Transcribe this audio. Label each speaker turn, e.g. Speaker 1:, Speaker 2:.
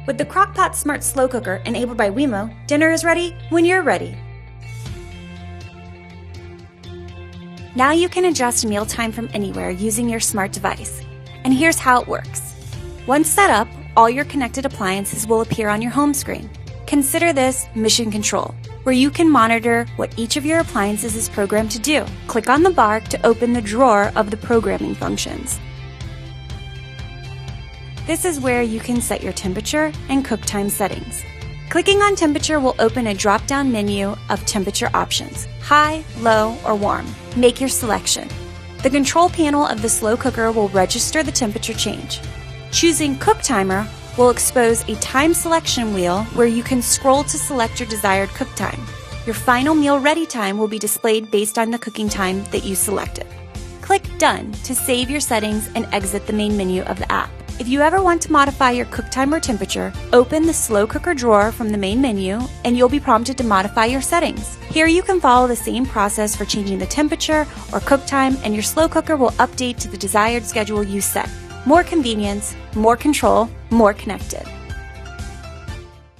Speaker 1: With the Crock-Pot Smart Slow Cooker enabled by WeMo, dinner is ready when you're ready. Now you can adjust mealtime from anywhere using your smart device. And here's how it works. Once set up, all your connected appliances will appear on your home screen. Consider this mission control, where you can monitor what each of your appliances is programmed to do. Click on the bar to open the drawer of the programming functions. This is where you can set your temperature and cook time settings. Clicking on temperature will open a drop-down menu of temperature options, high, low, or warm. Make your selection. The control panel of the slow cooker will register the temperature change. Choosing Cook Timer will expose a time selection wheel where you can scroll to select your desired cook time. Your final meal ready time will be displayed based on the cooking time that you selected. Click Done to save your settings and exit the main menu of the app. If you ever want to modify your cook time or temperature, open the slow cooker drawer from the main menu and you'll be prompted to modify your settings. Here you can follow the same process for changing the temperature or cook time, and your slow cooker will update to the desired schedule you set. More convenience, more control, more connected.